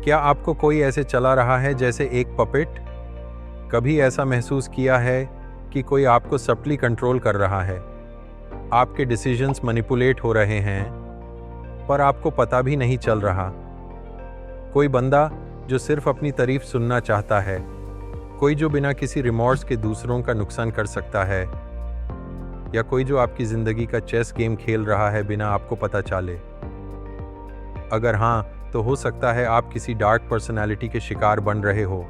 क्या आपको कोई ऐसे चला रहा है जैसे एक पपेट? कभी ऐसा महसूस किया है कि कोई आपको सटली कंट्रोल कर रहा है, आपके डिसीजंस मैनिपुलेट हो रहे हैं, पर आपको पता भी नहीं चल रहा? कोई बंदा जो सिर्फ अपनी तारीफ सुनना चाहता है, कोई जो बिना किसी रिमॉर्स के दूसरों का नुकसान कर सकता है, या कोई जो आपकी जिंदगी का चेस गेम खेल रहा है बिना आपको पता चले? अगर हाँ, तो हो सकता है आप किसी डार्क पर्सनालिटी के शिकार बन रहे हो।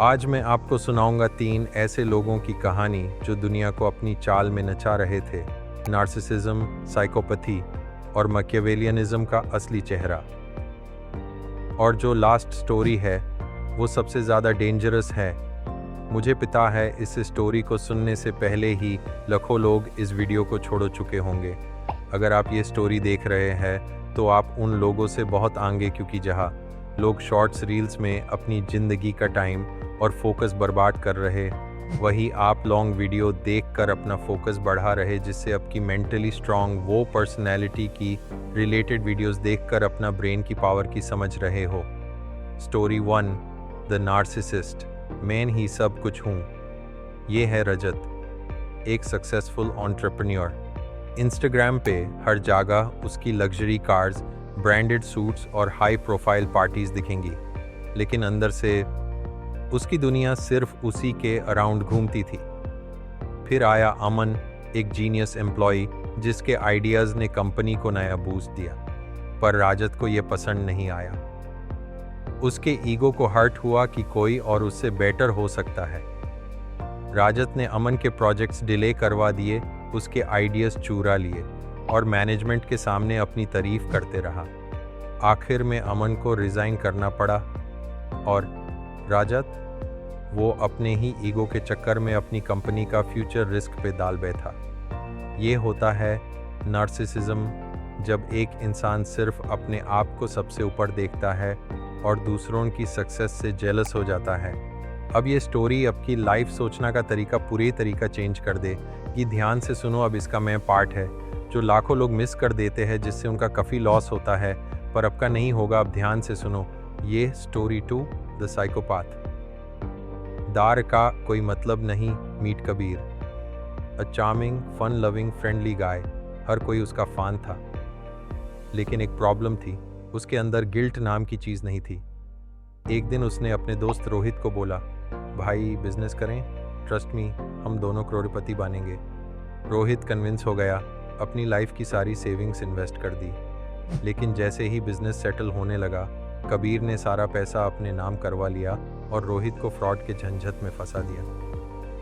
आज मैं आपको सुनाऊंगा 3 ऐसे लोगों की कहानी जो दुनिया को अपनी चाल में नचा रहे थे। नार्सिसिज्म, साइकोपैथी और मैकियावेलियनिज्म का असली चेहरा। और जो लास्ट स्टोरी है वो सबसे ज़्यादा डेंजरस है। मुझे पता है इस स्टोरी को सुनने से पहले ही लाखों लोग इस वीडियो को छोड़ चुके होंगे। अगर आप ये स्टोरी देख रहे हैं तो आप उन लोगों से बहुत आगे, क्योंकि जहाँ लोग शॉर्ट्स रील्स में अपनी ज़िंदगी का टाइम और फोकस बर्बाद कर रहे, वही आप लॉन्ग वीडियो देखकर अपना फोकस बढ़ा रहे, जिससे आपकी मेंटली स्ट्रांग वो पर्सनैलिटी की रिलेटेड वीडियोस देखकर अपना ब्रेन की पावर की समझ रहे हो। Story 1, the narcissist. मैं ही सब कुछ हूँ। ये है रजत, एक सक्सेसफुल एंटरप्रेन्योर। इंस्टाग्राम पे हर जगह उसकी लग्जरी कार्स, ब्रांडेड सूट्स और हाई प्रोफाइल पार्टीज दिखेंगी, लेकिन अंदर से उसकी दुनिया सिर्फ उसी के अराउंड घूमती थी। फिर आया अमन, एक जीनियस एम्प्लॉय जिसके आइडियाज़ ने कंपनी को नया बूस्ट दिया, पर राजत को यह पसंद नहीं आया। उसके ईगो को हर्ट हुआ कि कोई और उससे बेटर हो सकता है। राजत ने अमन के प्रोजेक्ट्स डिले करवा दिए, उसके आइडियाज़ चुरा लिए और मैनेजमेंट के सामने अपनी तारीफ करते रहा। आखिर में अमन को रिज़ाइन करना पड़ा और राजत, वो अपने ही ईगो के चक्कर में अपनी कंपनी का फ्यूचर रिस्क पे डाल बैठा। ये होता है नार्सिसिज्म, जब एक इंसान सिर्फ अपने आप को सबसे ऊपर देखता है और दूसरों की सक्सेस से जेलस हो जाता है। अब ये स्टोरी आपकी लाइफ सोचना का तरीका पूरी तरीका चेंज कर दे। ये ध्यान से सुनो, अब इसका मैं पार्ट है जो लाखों लोग मिस कर देते हैं, जिससे उनका काफ़ी लॉस होता है, पर अब का नहीं होगा। अब ध्यान से सुनो। ये स्टोरी 2, द साइकोपैथ। दार का कोई मतलब नहीं, मीट कबीर। अ चार्मिंग, फन लविंग, फ्रेंडली गाय। हर कोई उसका फैन था, लेकिन एक प्रॉब्लम थी, उसके अंदर गिल्ट नाम की चीज़ नहीं थी। एक दिन उसने अपने दोस्त रोहित को बोला, भाई बिजनेस करें, ट्रस्ट मी, हम दोनों करोड़पति बनेंगे। रोहित कन्विंस हो गया, अपनी लाइफ की सारी सेविंग्स इन्वेस्ट कर दी। लेकिन जैसे ही बिजनेस सेटल होने लगा, कबीर ने सारा पैसा अपने नाम करवा लिया और रोहित को फ्रॉड के झंझट में फंसा दिया।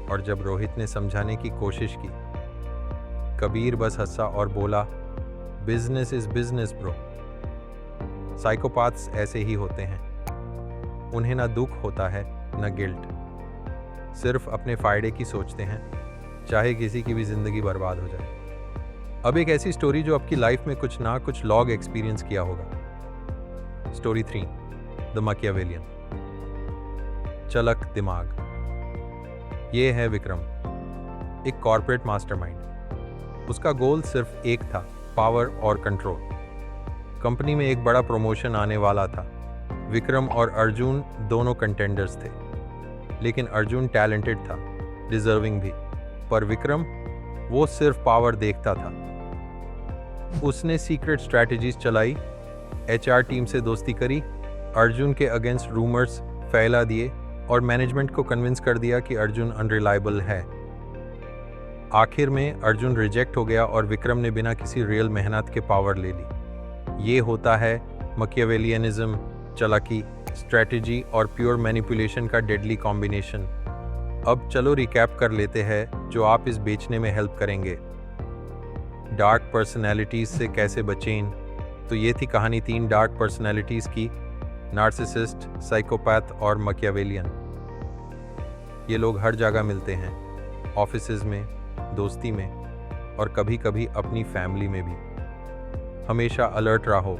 और जब रोहित ने समझाने की कोशिश की, कबीर बस हंसा और बोला, business is business bro. Psychopaths ऐसे ही होते हैं। उन्हें ना दुख होता है ना गिल्ट, सिर्फ अपने फ़ायदे की सोचते हैं, चाहे किसी की भी ज़िंदगी बर्बाद हो जाए। अब एक ऐसी स्टोरी जो आपकी लाइफ में कुछ ना कुछ लॉग एक्सपीरियंस किया होगा। Story 3, the Machiavellian. चलक दिमाग। ये है विक्रम, एक कॉर्पोरेट मास्टरमाइंड। उसका गोल सिर्फ एक था, पावर और कंट्रोल। कंपनी में एक बड़ा प्रमोशन आने वाला था। विक्रम और अर्जुन दोनों कंटेंडर्स थे, लेकिन अर्जुन टैलेंटेड था, डिजर्विंग भी, पर विक्रम वो सिर्फ पावर देखता था। उसने सीक्रेट स्ट्रैटेजीज चलाई, एचआर टीम से दोस्ती करी, अर्जुन के अगेंस्ट रूमर्स फैला दिए और मैनेजमेंट को कन्विंस कर दिया कि अर्जुन अनरिलायबल है। आखिर में अर्जुन रिजेक्ट हो गया और विक्रम ने बिना किसी रियल मेहनत के पावर ले ली। ये होता है मैकियावेलियनिज्म, चालाकी, स्ट्रैटेजी और प्योर मैनिपुलेशन का डेडली कॉम्बिनेशन। अब चलो रिकैप कर लेते हैं जो आप इस बेचने में हेल्प करेंगे। डार्क पर्सनैलिटीज़ से कैसे बचें? तो ये थी कहानी 3 डार्क पर्सनैलिटीज़ की, नार्सिसिस्ट, साइकोपैथ और मैकियावेलियन। ये लोग हर जगह मिलते हैं, ऑफिसेज में, दोस्ती में और कभी कभी अपनी फैमिली में भी। हमेशा अलर्ट रहो,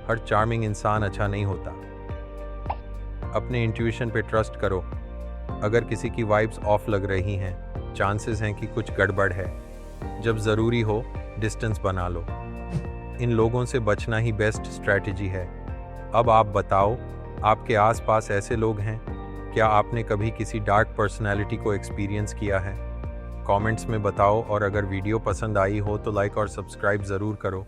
हर चार्मिंग इंसान अच्छा नहीं होता। अपने इंट्यूशन पे ट्रस्ट करो। अगर किसी की वाइब्स ऑफ लग रही हैं, चांसेस हैं कि कुछ गड़बड़ है। जब ज़रूरी हो डिस्टेंस बना लो। इन लोगों से बचना ही बेस्ट स्ट्रैटेजी है। अब आप बताओ, आपके आसपास ऐसे लोग हैं? क्या आपने कभी किसी डार्क पर्सनैलिटी को एक्सपीरियंस किया है? कमेंट्स में बताओ, और अगर वीडियो पसंद आई हो तो लाइक और सब्सक्राइब ज़रूर करो।